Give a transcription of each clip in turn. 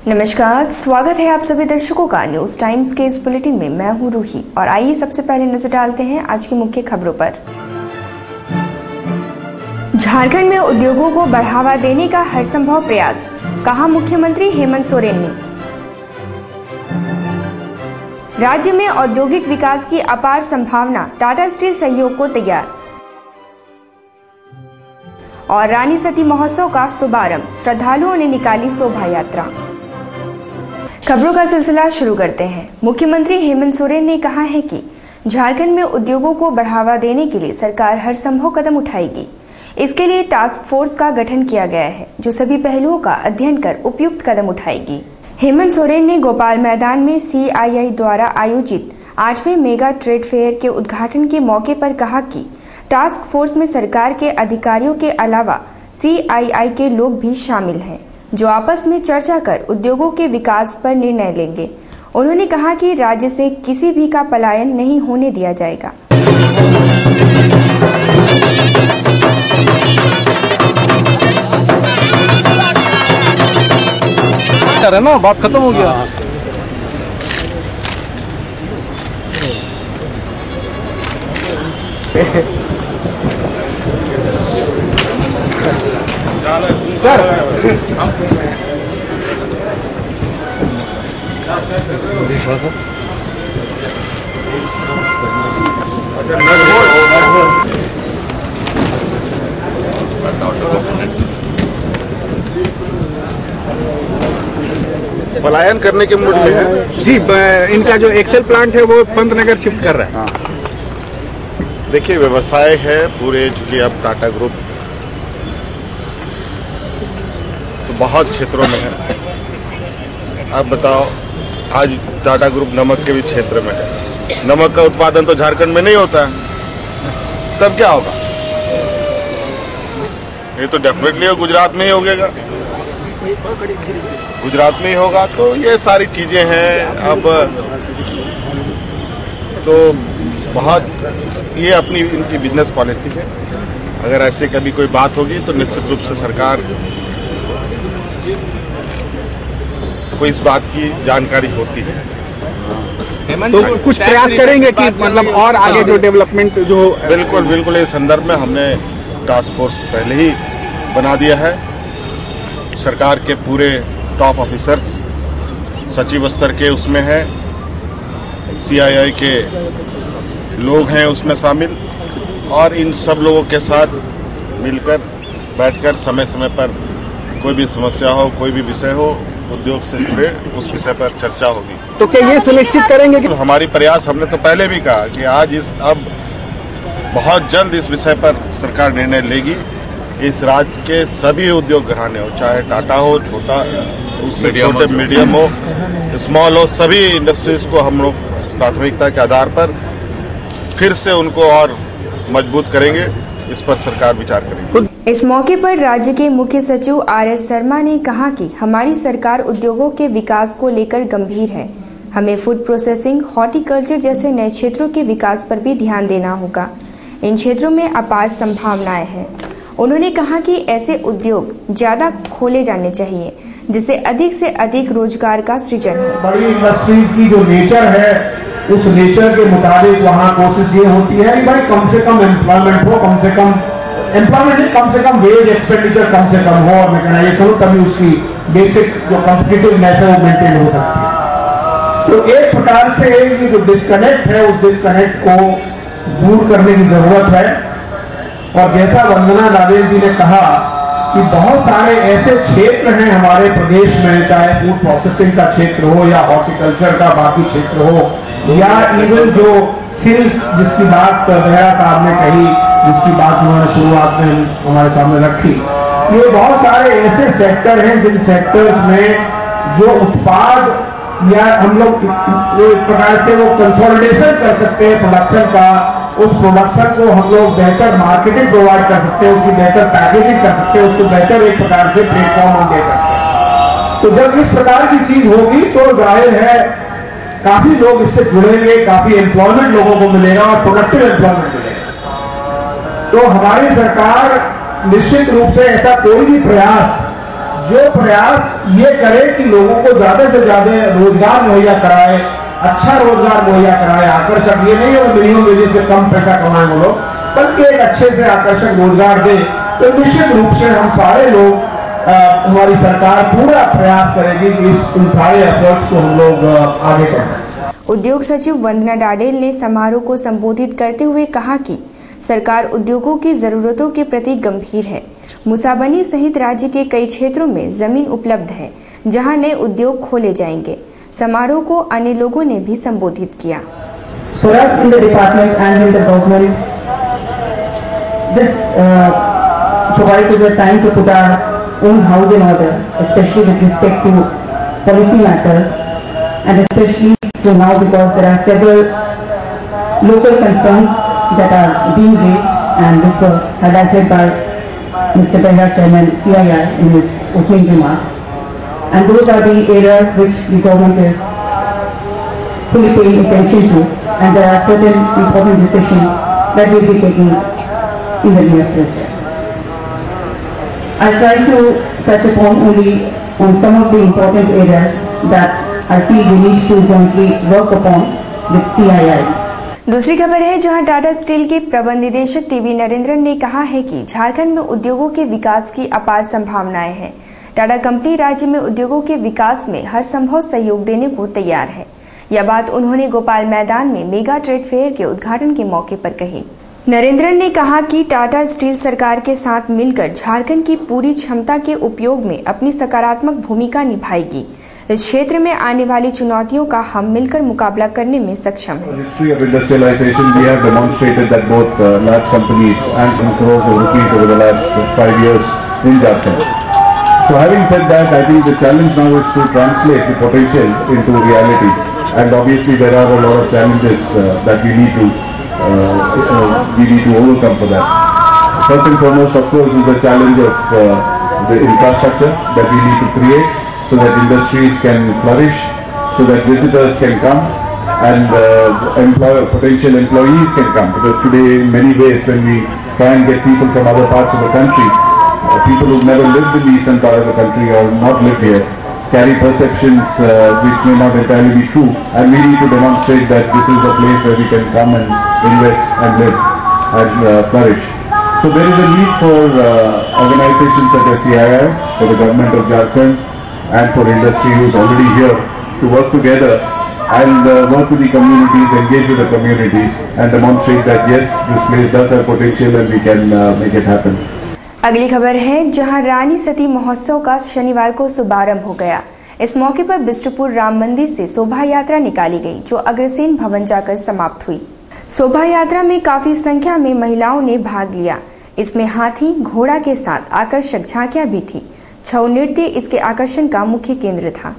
नमस्कार, स्वागत है आप सभी दर्शकों का न्यूज टाइम्स के इस बुलेटिन में। मैं हूं रूही और आइए सबसे पहले नजर डालते हैं आज की मुख्य खबरों पर। झारखंड में उद्योगों को बढ़ावा देने का हर संभव प्रयास, कहा मुख्यमंत्री हेमंत सोरेन ने। राज्य में औद्योगिक विकास की अपार संभावना, टाटा स्टील सहयोग को तैयार। और रानी सती महोत्सव का शुभारंभ, श्रद्धालुओं ने निकाली शोभा यात्रा। खबरों का सिलसिला शुरू करते हैं। मुख्यमंत्री हेमंत सोरेन ने कहा है कि झारखंड में उद्योगों को बढ़ावा देने के लिए सरकार हर संभव कदम उठाएगी। इसके लिए टास्क फोर्स का गठन किया गया है, जो सभी पहलुओं का अध्ययन कर उपयुक्त कदम उठाएगी। हेमंत सोरेन ने गोपाल मैदान में CII द्वारा आयोजित 8वें मेगा ट्रेड फेयर के उद्घाटन के मौके पर कहा कि टास्क फोर्स में सरकार के अधिकारियों के अलावा CII के लोग भी शामिल हैं, जो आपस में चर्चा कर उद्योगों के विकास पर निर्णय लेंगे। उन्होंने कहा कि राज्य से किसी भी का पलायन नहीं होने दिया जाएगा। है ना, बात खत्म हो गया। सर पलायन करने के मूड में है जी। इनका जो एक्सेल प्लांट है वो पंतनगर शिफ्ट कर रहा है। देखिए, व्यवसाय है पूरे, चूंकि अब टाटा ग्रुप तो बहुत क्षेत्रों में है। अब बताओ, आज टाटा ग्रुप नमक के भी क्षेत्र में है। नमक का उत्पादन तो झारखंड में नहीं होता है, तब क्या होगा? ये तो डेफिनेटली गुजरात में ही होगा। गुजरात में ही होगा, तो ये सारी चीजें हैं। अब तो बहुत ये अपनी इनकी बिजनेस पॉलिसी है। अगर ऐसे कभी कोई बात होगी तो निश्चित रूप से सरकार को इस बात की जानकारी होती है। तो कुछ प्रयास करेंगे कि मतलब और आगे जो डेवलपमेंट जो बिल्कुल बिल्कुल इस संदर्भ में हमने टास्क फोर्स पहले ही बना दिया है। सरकार के पूरे टॉप ऑफिसर्स सचिव स्तर के उसमें है, CII के लोग हैं उसमें शामिल, और इन सब लोगों के साथ मिलकर बैठकर समय समय पर कोई भी समस्या हो, कोई भी विषय हो उद्योग से जुड़े, उस विषय पर चर्चा होगी। तो क्या ये सुनिश्चित करेंगे कि हमारी प्रयास, हमने तो पहले भी कहा कि आज अब बहुत जल्द इस विषय पर सरकार निर्णय लेगी। इस राज्य के सभी उद्योग घराने हो, चाहे टाटा हो, छोटा उससे छोटे मीडियम हो, स्मॉल हो, सभी इंडस्ट्रीज को हम लोग प्राथमिकता के आधार पर फिर से उनको और मजबूत करेंगे। इस पर सरकार विचार करेगी। इस मौके पर राज्य के मुख्य सचिव RS शर्मा ने कहा कि हमारी सरकार उद्योगों के विकास को लेकर गंभीर है। हमें फूड प्रोसेसिंग, हॉर्टिकल्चर जैसे नए क्षेत्रों के विकास पर भी ध्यान देना होगा। इन क्षेत्रों में अपार संभावनाएं हैं। उन्होंने कहा कि ऐसे उद्योग ज्यादा खोले जाने चाहिए, जिससे अधिक से अधिक रोजगार का सृजन हो। बड़ी इंडस्ट्रीज की जो नेचर है, उस नेचर के मुताबिक वहाँ कोशिश ये होती है कि भाई कम से कम एम्प्लॉयमेंट हो, कम से कम वेज एक्सपेंडिचर कम से कम हो और मैकेनाइजेशन हो, तभी उसकी बेसिक जो कॉम्पिटिटिवनेस है वो मेंटेन हो सकती है। तो एक प्रकार से ये जो डिस्कनेक्ट है, उस डिस्कनेक्ट को दूर करने की जरूरत है। और जैसा वंदना राजेश जी ने कहा कि बहुत सारे ऐसे क्षेत्र हैं हमारे प्रदेश में, चाहे फूड प्रोसेसिंग का क्षेत्र हो या हॉर्टिकल्चर का बाकी क्षेत्र हो, या इवन जो सिल्क जिसकी बात बेहरा साहब ने कही, जिसकी बात उन्होंने शुरुआत में हमारे सामने रखी, ये बहुत सारे ऐसे सेक्टर हैं जिन सेक्टर्स में जो उत्पाद या हम लोग एक प्रकार से वो कंसोलिडेशन कर सकते हैं प्रोडक्शन का, उस प्रोडक्शन को हम लोग बेहतर मार्केटिंग प्रोवाइड कर सकते हैं, उसकी बेहतर पैकेजिंग कर सकते हैं, उसको बेहतर एक प्रकार से प्लेटफॉर्म हम दे सकते हैं। तो जब इस प्रकार की चीज होगी तो जाहिर है काफी लोग इससे जुड़ेंगे, काफी एम्प्लॉयमेंट लोगों को मिलेगा और प्रोडक्टिव एम्प्लॉयमेंट मिलेगा। तो हमारी सरकार निश्चित रूप से ऐसा कोई भी प्रयास जो प्रयास ये करे कि लोगों को ज्यादा से ज्यादा रोजगार मुहैया कराए, अच्छा रोजगार मुहैया कराए, आकर्षक, ये नहीं हो मिनिमम वेजेस से कम पैसा कमाए वो लोग, बल्कि एक अच्छे से आकर्षक रोजगार दे, तो निश्चित रूप से हम सारे लोग, हमारी सरकार पूरा प्रयास करेगी कि इन सारे एफर्ट्स को हम लोग आगे बढ़ाएं। उद्योग सचिव वंदना डाडेल ने समारोह को संबोधित करते हुए कहा कि सरकार उद्योगों की जरूरतों के प्रति गंभीर है। मुसाबनी सहित राज्य के कई क्षेत्रों में जमीन उपलब्ध है जहां नए उद्योग खोले जाएंगे। समारोह को अन्य लोगों ने भी संबोधित किया। For us in the department and in the government, this provides us a time to put our own house in order, especially with respect to policy matters, and especially so now because there are several local concerns that are being raised and which were highlighted by Mr. Behra, Chairman CII in his opening remarks, and those are the areas which the government is fully paying attention to, and there are certain important decisions that will be taken in the near future. I try to touch upon only on some of the important areas that I feel we need to jointly work upon with CII. दूसरी खबर है जहां Tata steel के प्रबंध निदेशक TV Narendran ने कहा है कि झारखंड में उद्योगों के विकास की अपार संभावनाएं हैं। टाटा कंपनी राज्य में उद्योगों के विकास में हर संभव सहयोग देने को तैयार है। यह बात उन्होंने गोपाल मैदान में मेगा ट्रेड फेयर के उद्घाटन के मौके पर कही। नरेंद्रन ने कहा कि टाटा स्टील सरकार के साथ मिलकर झारखंड की पूरी क्षमता के उपयोग में अपनी सकारात्मक भूमिका निभाएगी। इस क्षेत्र में आने वाली चुनौतियों का हम मिलकर मुकाबला करने में सक्षम हैं। History of industrialization, we have demonstrated that both large companies and some crores of rupees over the last 5 years in Jharkhand. So having said that, I think the challenge now is to translate the potential into reality, and obviously there are a lot of challenges that we need to overcome for that. First and foremost, of course, is the challenge of the infrastructure that we need to create so that industries can flourish, so that visitors can come and potential employees can come. Because today, in many ways, when we try and get people from other parts of the country, people who've never lived in the eastern part of the country or not lived here, carry perceptions which may not entirely be true, and we need to demonstrate that this is a place where we can come and invest and live and flourish. So there is a need for organizations such as CII, for the government of Jharkhand, and for industry who is already here to work together and work with the communities, engage with the communities, and demonstrate that yes, this place does have potential and we can make it happen. अगली खबर है जहां रानी सती महोत्सव का शनिवार को शुभारंभ हो गया। इस मौके पर बिष्टुपुर राम मंदिर से शोभा यात्रा निकाली गई जो अग्रसेन भवन जाकर समाप्त हुई। शोभा यात्रा में काफी संख्या में महिलाओं ने भाग लिया। इसमें हाथी घोड़ा के साथ आकर्षक झांकियां भी थी। छऊ नृत्य इसके आकर्षण का मुख्य केंद्र था।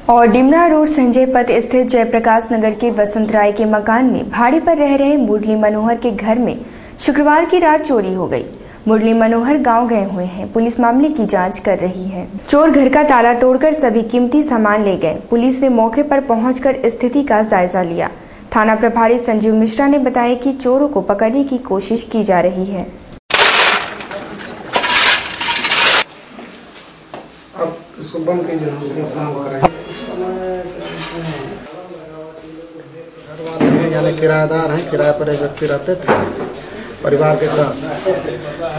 और डिमना रोड संजय पथ स्थित जयप्रकाश नगर के वसंत राय के मकान में भाड़े पर रह रहे मुरली मनोहर के घर में शुक्रवार की रात चोरी हो गई। मुरली मनोहर गांव गए हुए हैं। पुलिस मामले की जांच कर रही है। चोर घर का ताला तोड़कर सभी कीमती सामान ले गए। पुलिस ने मौके पर पहुंचकर स्थिति का जायजा लिया। थाना प्रभारी संजीव मिश्रा ने बताया कि चोरों को पकड़ने की कोशिश की जा रही है। अब इसको बंद कीजिए। यानी किराएदार हैं, किराए पर एक व्यक्ति रहते थे परिवार के साथ,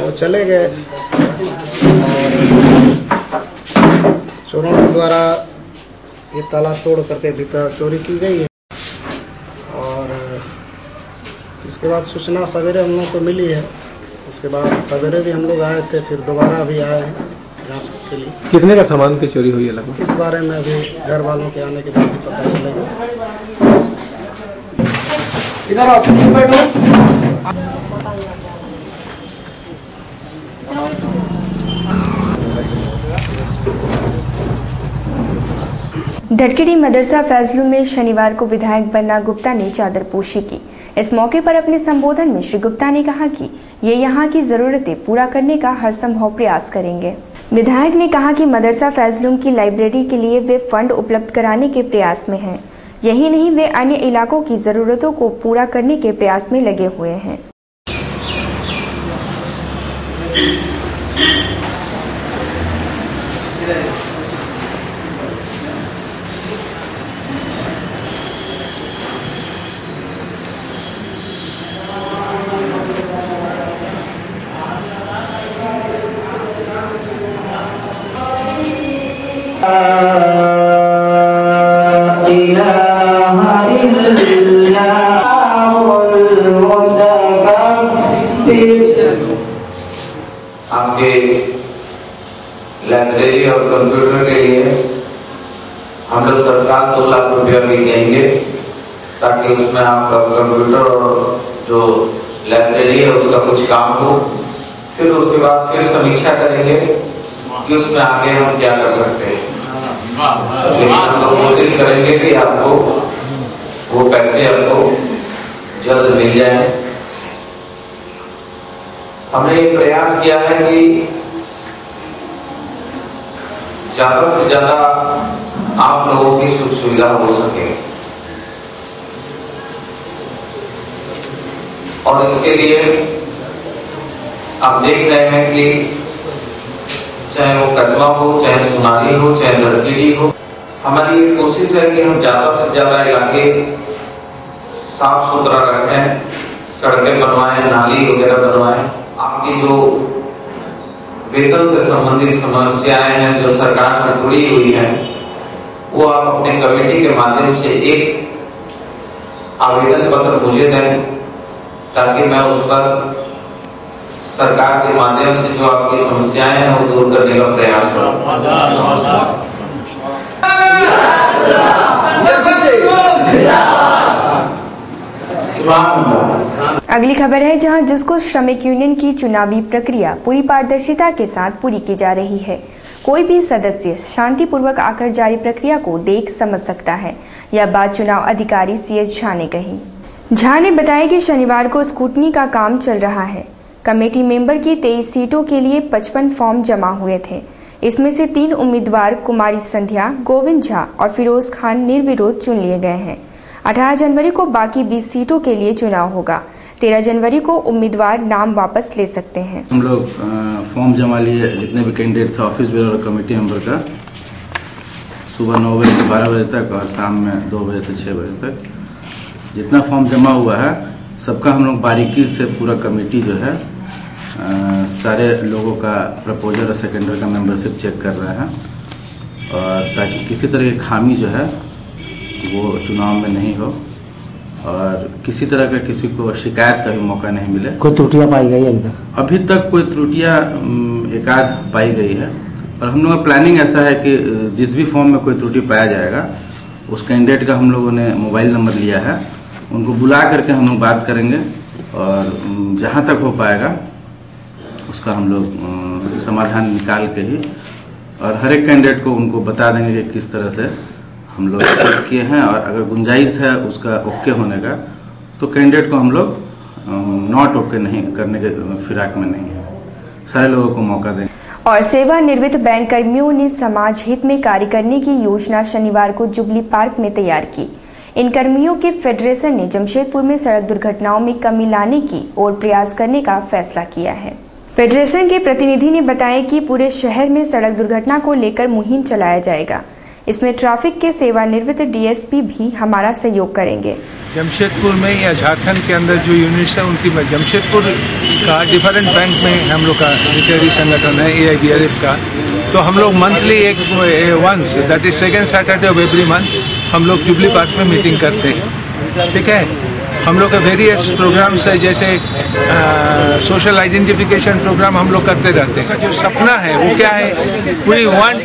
वो चले गए और चोरों के द्वारा ये ताला तोड़ करके भीतर चोरी की गई है। और इसके बाद सूचना सवेरे हम लोग को मिली है। उसके बाद सवेरे भी हम लोग आए थे, फिर दोबारा भी आए हैं जांच के लिए। कितने का सामान की चोरी हुई है लगभग? इस बारे में अभी घर वालों के आने के बाद ही पता चलेगा। इधर आप बैठो। धड़केड़ी मदरसा फैजलू में शनिवार को विधायक बन्ना गुप्ता ने चादरपोशी की। इस मौके पर अपने संबोधन में श्री गुप्ता ने कहा कि ये यहाँ की जरूरतें पूरा करने का हर संभव प्रयास करेंगे। विधायक ने कहा कि मदरसा फैजलूम की लाइब्रेरी के लिए वे फंड उपलब्ध कराने के प्रयास में हैं। यही नहीं, वे अन्य इलाकों की जरूरतों को पूरा करने के प्रयास में लगे हुए हैं। आपके लाइब्रेरी और कंप्यूटर के लिए हम लोग तत्काल 2 लाख रुपया भी देंगे, ताकि उसमें आपका कंप्यूटर और जो लाइब्रेरी है उसका कुछ काम हो। फिर उसके बाद फिर समीक्षा करेंगे कि उसमें आगे हम क्या कर सकते हैं। लेकिन हम लोग कोशिश करेंगे कि आपको वो पैसे आपको जल्द मिल जाए। हमने ये प्रयास किया है कि ज्यादा से ज्यादा आप लोगों की सुख सुविधा हो सके, और इसके लिए आप देख रहे हैं कि चाहे वो कदमा हो, चाहे सुनारी हो, चाहे धड़केड़ी हो, हमारी ये कोशिश है कि हम ज्यादा से ज्यादा इलाके साफ सुथरा रखें, सड़कें बनवाएं, नाली वगैरह बनवाएं। आपकी जो वेतन से संबंधित समस्याएं हैं जो सरकार से जुड़ी हुई हैं, वो आप अपने कमेटी के माध्यम से एक आवेदन पत्र मुझे दें, ताकि मैं उस पर सरकार के माध्यम से जो आपकी समस्याएं हैं वो दूर करने का प्रयास करूं। अगली खबर है, जहां जिसको श्रमिक यूनियन की चुनावी प्रक्रिया पूरी पारदर्शिता के साथ पूरी की जा रही है। कोई भी सदस्य शांतिपूर्वक आकर जारी प्रक्रिया को देख समझ सकता है। यह बात चुनाव अधिकारी CS झा ने कही। झा ने बताया कि शनिवार को स्कूटनी का काम चल रहा है। कमेटी मेंबर की 23 सीटों के लिए 55 फॉर्म जमा हुए थे। इसमें से 3 उम्मीदवार कुमारी संध्या, गोविंद झा और फिरोज खान निर्विरोध चुन लिए गए हैं। 18 जनवरी को बाकी 20 सीटों के लिए चुनाव होगा। 13 जनवरी को उम्मीदवार नाम वापस ले सकते हैं। हम लोग फॉर्म जमा लिए, जितने भी कैंडिडेट थे ऑफिस बेयर और कमेटी मेंबर का, सुबह 9 बजे से 12 बजे तक और शाम में 2 बजे से 6 बजे तक जितना फॉर्म जमा हुआ है सबका हम लोग बारीकी से पूरा कमेटी जो है सारे लोगों का प्रपोजल और सेकेंडरी का मेंबरशिप चेक कर रहे हैं, और ताकि किसी तरह की खामी जो है वो चुनाव में नहीं हो और किसी तरह का किसी को शिकायत का भी मौका नहीं मिले। कोई त्रुटियां पाई गई है अभी तक कोई त्रुटियां एकाध पाई गई है, और हम लोगों का प्लानिंग ऐसा है कि जिस भी फॉर्म में कोई त्रुटि पाया जाएगा उस कैंडिडेट का हम लोगों ने मोबाइल नंबर लिया है, उनको बुला करके हम लोग बात करेंगे और जहां तक हो पाएगा उसका हम लोग समाधान निकाल के ही, और हर एक कैंडिडेट को उनको बता देंगे कि किस तरह से हम लोग चेक किए हैं, और अगर गुंजाइश है उसका ओके होने का तो कैंडिडेट को हम लोग नॉट ओके नहीं करने के फिराक में नहीं है, सारे लोगों को मौका देंगे। और सेवानिवृत्त बैंक कर्मियों ने समाज हित में कार्य करने की योजना शनिवार को जुबली पार्क में तैयार की। इन कर्मियों के फेडरेशन ने जमशेदपुर में सड़क दुर्घटनाओं में कमी लाने की ओर प्रयास करने का फैसला किया है। फेडरेशन के प्रतिनिधि ने बताया कि पूरे शहर में सड़क दुर्घटना को लेकर मुहिम चलाया जाएगा। इसमें ट्रैफिक के सेवानिवृत्त DSP भी हमारा सहयोग करेंगे। जमशेदपुर में या झारखंड के अंदर जो यूनिट्स है उनकी जमशेदपुर का डिफरेंट बैंक में हम लोग का रिटायरी संगठन है AIBRF का, तो हम लोग मंथली एक once that is second Saturday of every month हम लोग जुबली पार्क में मीटिंग करते हैं। ठीक है, हम लोग के वेरियस प्रोग्राम्स है, जैसे सोशल आइडेंटिफिकेशन प्रोग्राम हम लोग करते रहते हैं। जो सपना है वो क्या है, we want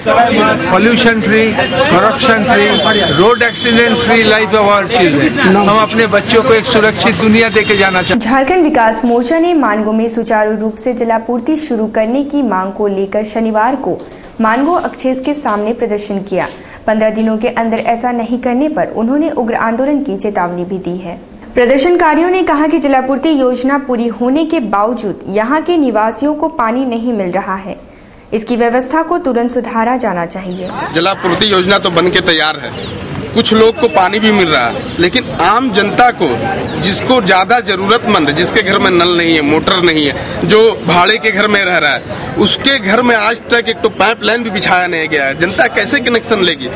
pollution free, corruption free, road accident free life of our children. हम अपने बच्चों को एक सुरक्षित दुनिया देके जाना चाहते हैं। झारखंड विकास मोर्चा ने मानगो में सुचारू रूप से जलापूर्ति शुरू करने की मांग को लेकर शनिवार को मानगो एक्सचेंज के सामने प्रदर्शन किया। 15 दिनों के अंदर ऐसा नहीं करने पर उन्होंने उग्र आंदोलन की चेतावनी भी दी है। प्रदर्शनकारियों ने कहा कि जलापूर्ति योजना पूरी होने के बावजूद यहां के निवासियों को पानी नहीं मिल रहा है। इसकी व्यवस्था को तुरंत सुधारा जाना चाहिए। जलापूर्ति योजना तो बन के तैयार है, कुछ लोग को पानी भी मिल रहा है, लेकिन आम जनता को, जिसको ज्यादा जरूरतमंद है, जिसके घर में नल नहीं है, मोटर नहीं है, जो भाड़े के घर में रह रहा है, उसके घर में आज तक एक तो पाइपलाइन भी बिछाया नहीं गया है। जनता कैसे कनेक्शन लेगी?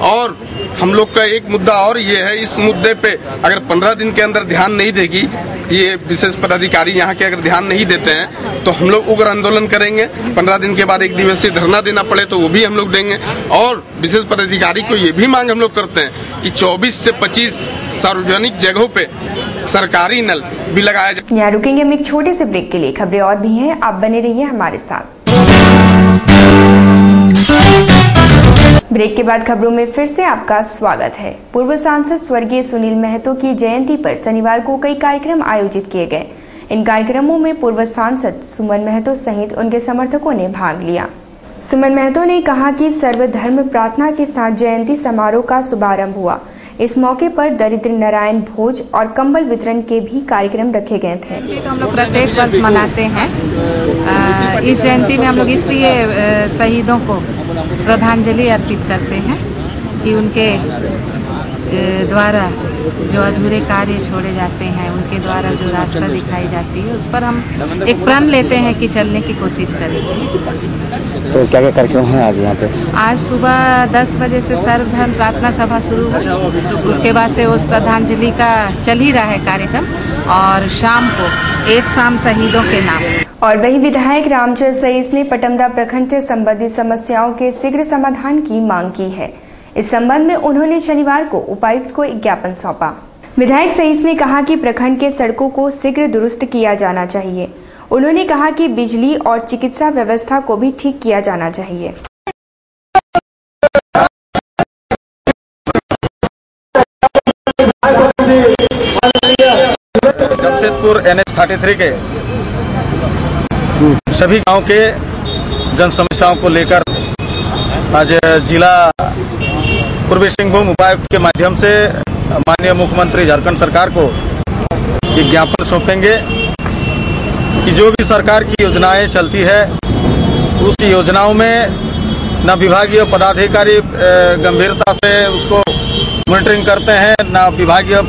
और हम लोग का एक मुद्दा और ये है, इस मुद्दे पे अगर 15 दिन के अंदर ध्यान नहीं देगी ये विशेष पदाधिकारी यहाँ के, अगर ध्यान नहीं देते हैं तो हम लोग उग्र आंदोलन करेंगे। 15 दिन के बाद 1 दिवसीय धरना देना पड़े तो वो भी हम लोग देंगे। और विशेष पदाधिकारी को ये भी मांग हम लोग करते हैं कि 24 से 25 सार्वजनिक जगहों पे सरकारी नल भी लगाया जाए। यहाँ रुकेंगे हम एक छोटे से ब्रेक के लिए। खबरें और भी हैं, आप बने रहिए हमारे साथ। ब्रेक के बाद खबरों में फिर से आपका स्वागत है। पूर्व सांसद स्वर्गीय सुनील महतो की जयंती पर शनिवार को कई कार्यक्रम आयोजित किए गए। इन कार्यक्रमों में पूर्व सांसद सुमन महतो सहित उनके समर्थकों ने भाग लिया। सुमन महतो ने कहा कि सर्वधर्म प्रार्थना के साथ जयंती समारोह का शुभारंभ हुआ। इस मौके पर दरिद्र नारायण भोज और कंबल वितरण के भी कार्यक्रम रखे गए थे। तो हम लोग प्रत्येक वर्ष मनाते हैं। इस जयंती में हम लोग इसलिए शहीदों को श्रद्धांजलि अर्पित करते हैं कि उनके द्वारा जो अधूरे कार्य छोड़े जाते हैं, उनके द्वारा जो रास्ता दिखाई जाती है, उस पर हम एक प्रण लेते हैं कि चलने की कोशिश करेंगे। तो क्या क्या कार्यक्रम है आज यहाँ पे? आज सुबह 10 बजे से सर्वधर्म प्रार्थना सभा शुरू हुई, उसके बाद से वो श्रद्धांजलि का चल ही रहा है कार्यक्रम, और शाम को एक शाम शहीदों के नाम। और वही विधायक रामचंद्र सईस ने पटमदा प्रखंड से संबंधित समस्याओं के शीघ्र समाधान की मांग की है। इस संबंध में उन्होंने शनिवार को उपायुक्त को एक ज्ञापन सौंपा। विधायक सईस ने कहा कि प्रखंड के सड़कों को शीघ्र दुरुस्त किया जाना चाहिए। उन्होंने कहा कि बिजली और चिकित्सा व्यवस्था को भी ठीक किया जाना चाहिए। जमशेदपुर NH-33 के सभी गांव के जन समस्याओं को लेकर आज जिला पूर्वी सिंहभूम उपायुक्त के माध्यम से माननीय मुख्यमंत्री झारखंड सरकार को एक ज्ञापन सौंपेंगे कि जो भी सरकार की योजनाएं चलती है उस योजनाओं में न विभागीय पदाधिकारी गंभीरता से उसको मॉनिटरिंग करते हैं, न विभागीय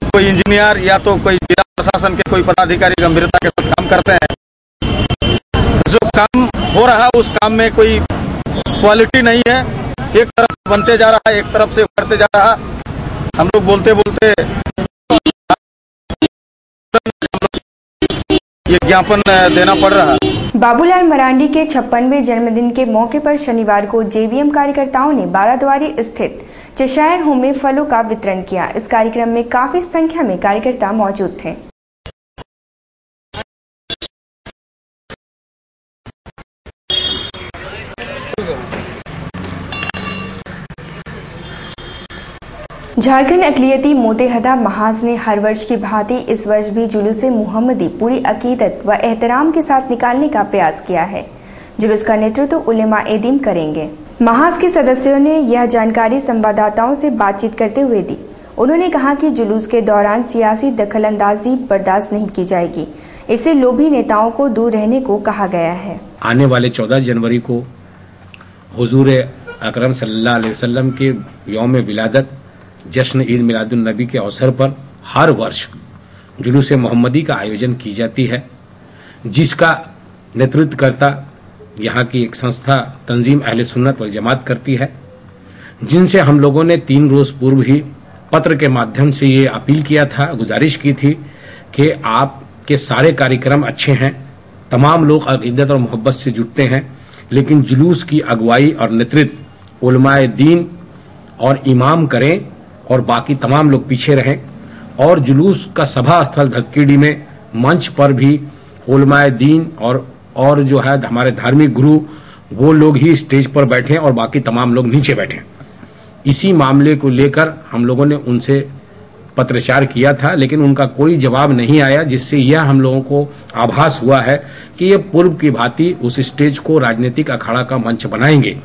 कोई इंजीनियर या तो कोई जिला प्रशासन के कोई पदाधिकारी गंभीरता के साथ काम करते हैं। जो काम हो रहा है उस काम में कोई क्वालिटी नहीं है, एक तरफ बनते जा रहा है, एक तरफ से बढ़ते जा रहा है। हम लोग बोलते बोलते ये ज्ञापन देना पड़ रहा है। बाबूलाल मरांडी के 56वें जन्मदिन के मौके पर शनिवार को JVM कार्यकर्ताओं ने बाराद्वारी स्थित चेशायर होम में फलों का वितरण किया। इस कार्यक्रम में काफी संख्या में कार्यकर्ता मौजूद थे। झारखंड अक़लियती मोतेहदा महाज ने हर वर्ष की भांति इस वर्ष भी जुलूस मुहम्मदी पूरी अकीदत व एहतराम के साथ निकालने का प्रयास किया है। जुलूस का नेतृत्व उलेमा एदीम करेंगे। महाज के सदस्यों ने यह जानकारी संवाददाताओं से बातचीत करते हुए दी। उन्होंने कहा कि जुलूस के दौरान सियासी दखलंदाजी बर्दाश्त नहीं की जाएगी। इससे लोभी नेताओं को दूर रहने को कहा गया है। आने वाले 14 जनवरी को हुजूर अकरम सल्लल्लाहु अलैहि वसल्लम के यौम विलादत जश्न ईद मिलादुन नबी के अवसर पर हर वर्ष जुलूस मोहम्मदी का आयोजन की जाती है, जिसका नेतृत्व करता यहाँ की एक संस्था तंजीम अहले सुन्नत वल जमात करती है, जिनसे हम लोगों ने 3 रोज पूर्व ही पत्र के माध्यम से ये अपील किया था, गुजारिश की थी कि आपके सारे कार्यक्रम अच्छे हैं, तमाम लोग अक़ीदत और मोहब्बत से जुटते हैं, लेकिन जुलूस की अगुवाई और नेतृत्व उलमाए दीन और इमाम करें और बाकी तमाम लोग पीछे रहें। और जुलूस का सभा स्थल धतकीडी में मंच पर भी उलमाए दीन और जो है हमारे धार्मिक गुरु वो लोग ही स्टेज पर बैठे और बाकी तमाम लोग नीचे बैठे। इसी मामले को लेकर हम लोगों ने उनसे पत्रचार किया था, लेकिन उनका कोई जवाब नहीं आया, जिससे यह हम लोगों को आभास हुआ है कि ये पूर्व की भांति उस स्टेज को राजनीतिक अखाड़ा का मंच बनाएंगे,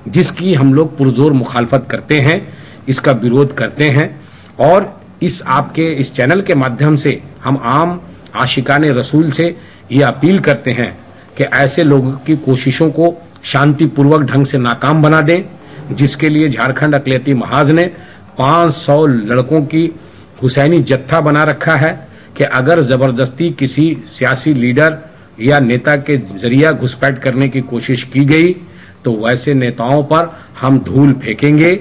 जिसकी हम लोग पुरजोर मुखालफत करते हैं, इसका विरोध करते हैं। और इस आपके इस चैनल के माध्यम से हम आम आशिकाने रसूल से ये अपील करते हैं कि ऐसे लोगों की कोशिशों को शांतिपूर्वक ढंग से नाकाम बना दें, जिसके लिए झारखंड अक़लियती महाज ने 500 लड़कों की हुसैनी जत्था बना रखा है कि अगर जबरदस्ती किसी सियासी लीडर या नेता के जरिए घुसपैठ करने की कोशिश की गई तो वैसे नेताओं पर हम धूल फेंकेंगे